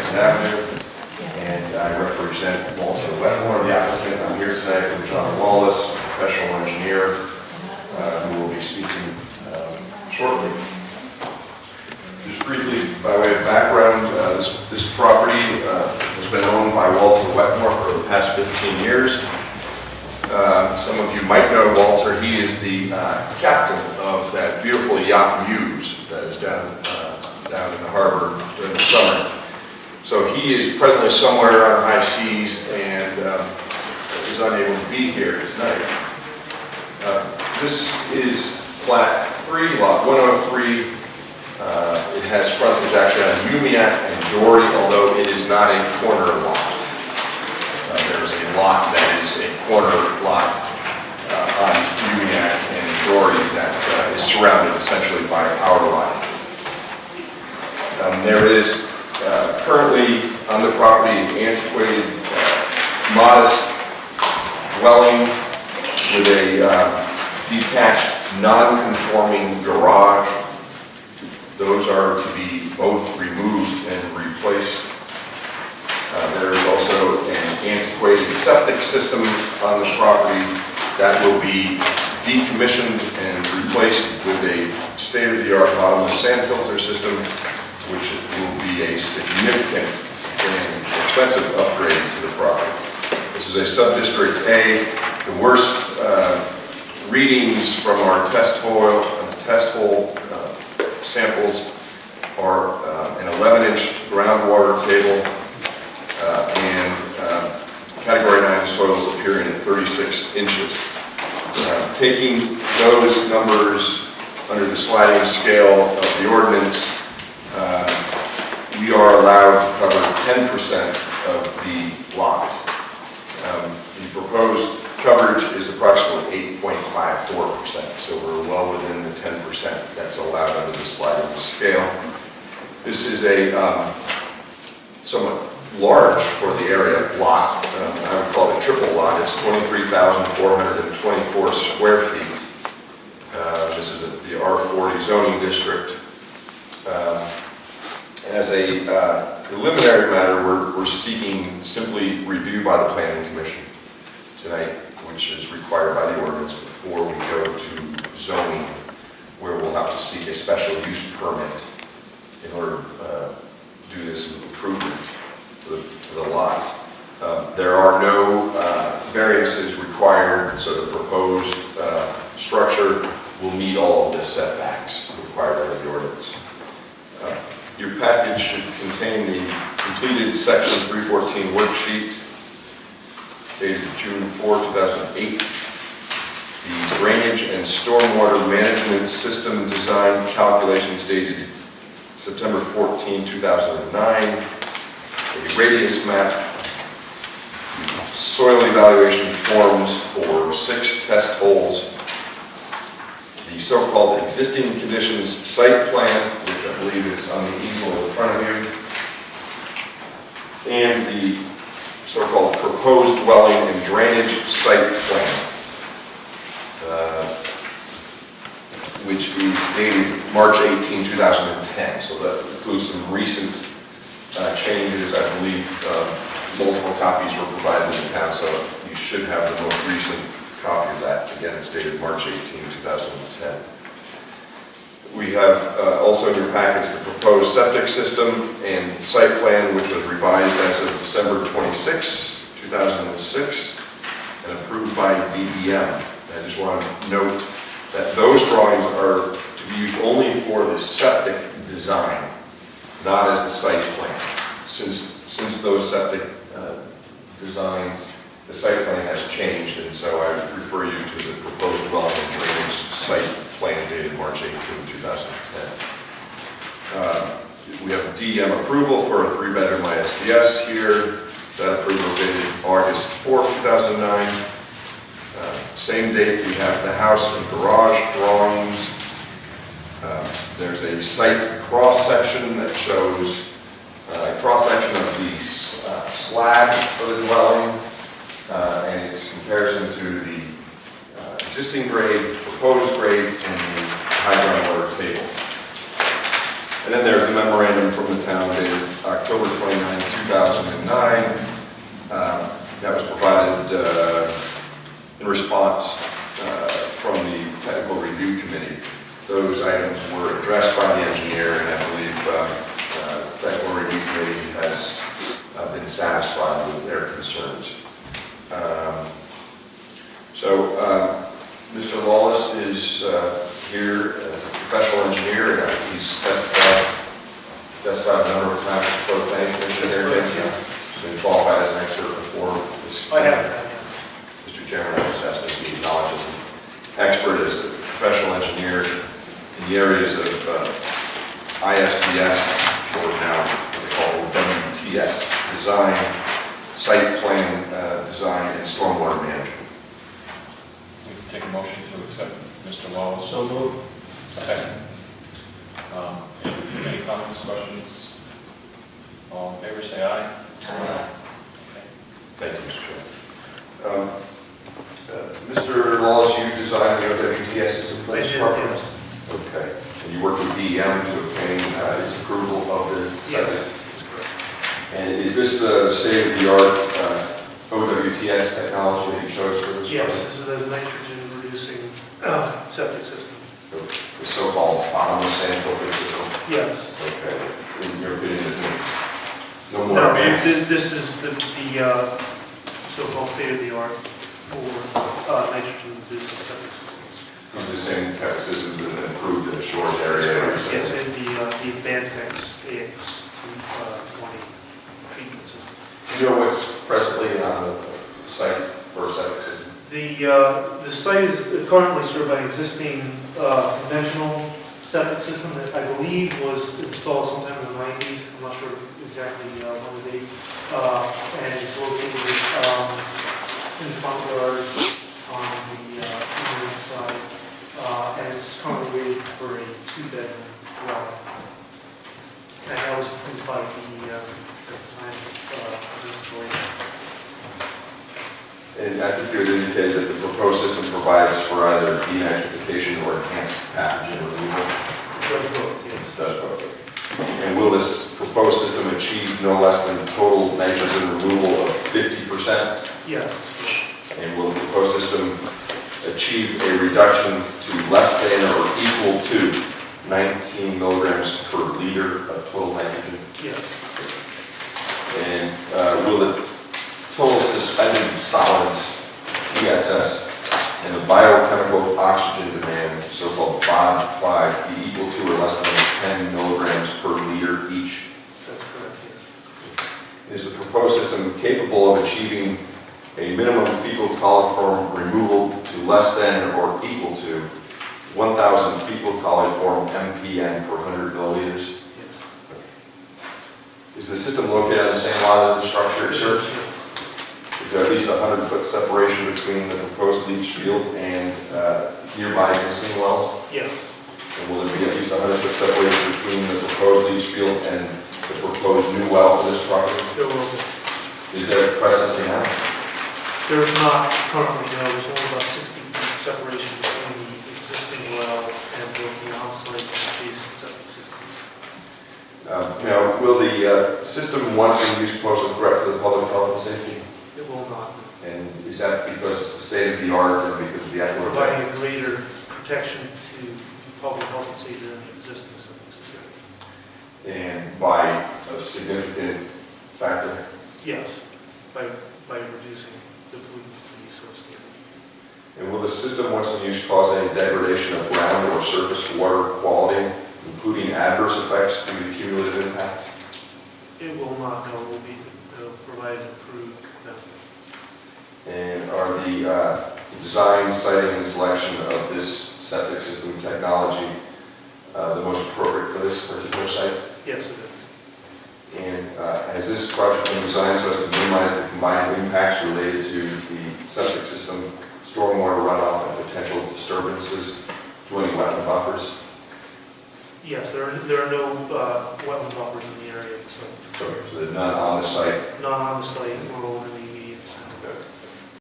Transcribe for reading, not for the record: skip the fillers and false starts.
Madison Avenue, and I represent Walter Wetmore, the applicant. I'm here tonight with John Wallace, professional engineer, who will be speaking shortly. Just briefly, by way of background, this property has been owned by Walter Wetmore for the past 15 years. Some of you might know Walter. He is the captain of that beautiful yacht Muse that is down in the harbor during the summer. So he is presently somewhere on high seas and is unable to be here tonight. This is Plat 3, Lot 103. It has frontage actually on Umiak and Dory, although it is not a corner lot. There is a lot that is a corner lot on Umiak and Dory that is surrounded essentially by power line. There is currently on the property an antiquated, modest dwelling with a detached, non-conforming garage. Those are to be both removed and replaced. There is also an antiquated septic system on the property that will be decommissioned and replaced with a state-of-the-art bottomless sand filter system, which will be a significant and expensive upgrade to the property. This is a sub-district A. The worst readings from our test hole samples are an 11-inch groundwater table and Category 9 soils appearing at 36 inches. Taking those numbers under the sliding scale of the ordinance, we are allowed to cover 10% of the lot. The proposed coverage is approximately 8.54%, so we're well within the 10% that's allowed under the sliding scale. This is a somewhat large for the area lot. I would call it a triple lot. It's 23,424 square feet. This is the R40 zoning district. As a preliminary matter, we're seeking simply review by the Planning Commission tonight, which is required by the ordinance before we go to zoning, where we'll have to seek a special use permit in order to do this improvement to the lot. There are no variances required, so the proposed structure will meet all of the setbacks required under the ordinance. Your package should contain the completed Section 314 worksheet dated June 4, 2008, the drainage and stormwater management system design calculations dated September 14, 2009, a radius map, soil evaluation forms for 6 test holes, the so-called existing conditions site plan, which I believe is on the easel in front of you, and the so-called proposed dwelling and drainage site plan, which is dated March 18, 2010. So that includes some recent changes. I believe multiple copies were provided in the town, so you should have the most recent copy of that. Again, it's dated March 18, 2010. We have also in your packets the proposed septic system and site plan, which was revised as of December 26, 2006, and approved by DBM. I just want to note that those drawings are to be used only for the septic design, not as the site plan. Since those septic designs, the site plan has changed, and so I would refer you to the proposed dwelling and drainage site plan dated March 18, 2010. We have DM approval for a 3-bedroom ISDS here. That approval is dated August 4, 2009. Same date, we have the house and garage drawings. There's a site cross-section that shows a cross-section of the slab for the dwelling, and its comparison to the existing grade, proposed grade, and the high groundwater table. And then there's a memorandum from the town dated October 29, 2009. That was provided in response from the Technical Review Committee. Those items were addressed by the engineer, and I believe the Technical Review Committee has been satisfied with their concerns. Mr. Lawless is here as a professional engineer, and he's testified a number of times before the planning commission here. He's been qualified as an expert before this. I have. Mr. Chairman, I just asked that he acknowledge as an expert, as a professional engineer in the areas of ISDS, or now what they call WTS, design, site plan design, and stormwater management. Take a motion to accept Mr. Lawless. So moved. Second. Any comments, questions? All in favor, say aye. Aye. Thank you, Mr. Chairman. Mr. Lawless, you designed the WTS system for this property? Yes. Okay. And you worked with DEM to obtain its approval of the site? That's correct. And is this the state-of-the-art OWTS technology that you chose for this? Yes, project? this is a nitrogen-reducing septic system. The so-called bottomless sand filter system? Yes. Okay. In your opinion, there's no more No, advanced? this is the so-called state-of-the-art for nitrogen-reducing septic systems. These are the same type of systems that have improved in a short area? Yes, and the Advantex AX20 treatment system. Do you know what's presently on the site for a septic system? The site is currently served by an existing conventional septic system that I believe was installed sometime in the 90s. I'm not sure exactly when the date. And it's located in the front yard on the eastern side. And it's currently waiting for a 2-bedroom dwelling. And that was approved by the time of installation. And I think you had indicated that the proposed system provides for either denitrification or enhanced pathogen removal. It does both, yes. It does both. And will this proposed system achieve no less than total nitrogen removal of 50%? Yes, that's correct. And will the proposed system achieve a reduction to less than or equal to 19 milligrams per liter of total nitrogen? Yes. And will the total suspended solids, TSS, and the biochemical oxygen demand, so-called BOD5, be equal to or less than 10 milligrams per liter each? That's correct, yes. Is the proposed system capable of achieving a minimum fecal coliform removal to less than or equal to 1,000 fecal coliform MPN per 100 milliliters? Yes. Is the system located on the same lot as the structure it serves? Is there at least a 100-foot separation between the proposed leach field and nearby existing wells? Yes. And will there be at least a 100-foot separation between the proposed leach field and the proposed new well for this property? There will be. Is there presently now? There is not currently, no, there's only about 60 feet separation between the existing well and both the on-site and adjacent septic systems. Now, will the system once in use pose a threat to the public health and safety? It will not. And is that because it's the state of the art and because of the effluent? Providing a greater protection to public health and safety than the existing septic system. And by a significant factor? Yes, by reducing the pollutants to the source standard. And will the system once in use cause any degradation of ground or surface water quality, including adverse effects due to cumulative impact? It will not, no, it will provide an improved benefit. And are the design, siting, and selection of this septic system technology the most appropriate for this particular site? Yes, it is. And has this project been designed so as to minimize the combined impacts related to the septic system, stormwater runoff, and potential disturbances to any wetland buffers? Yes, there are no wetland buffers in the area, so So there's none on the site. not on the site or over